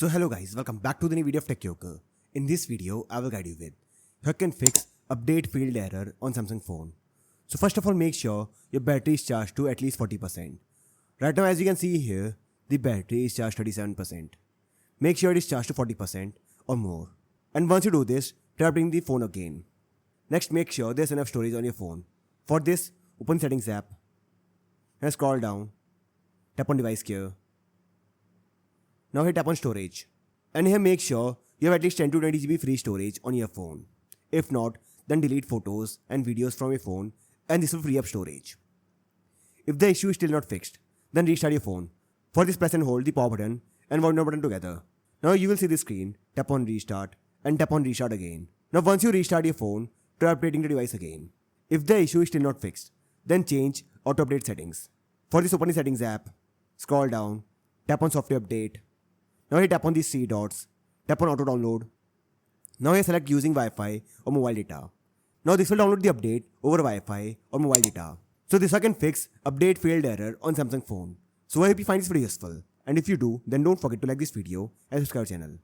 So hello guys, welcome back to the new video of Tech Yoker. In this video, I will guide you with how you can fix update failed error on Samsung phone. So first of all, make sure your battery is charged to at least 40%. Right now as you can see here, the battery is charged 37%. Make sure it is charged to 40% or more. And once you do this, try updating the phone again. Next, make sure there's enough storage on your phone. For this, open Settings app and scroll down, tap on Device Care. Now hit tap on Storage. And here make sure you have at least 10 to 20 GB free storage on your phone. If not, then delete photos and videos from your phone and this will free up storage. If the issue is still not fixed, then restart your phone. For this, press and hold the power button and volume button together. Now you will see the screen, tap on Restart and tap on Restart again. Now once you restart your phone, try updating the device again. If the issue is still not fixed, then change Auto Update settings. For this, open the Settings app, scroll down, tap on Software Update. Now here tap on these three dots, tap on Auto Download. Now here select using Wi-Fi or mobile data. Now this will download the update over Wi-Fi or mobile data. So this I can fix update failed error on Samsung phone. So I hope you find this video useful. And if you do, then don't forget to like this video and subscribe to the channel.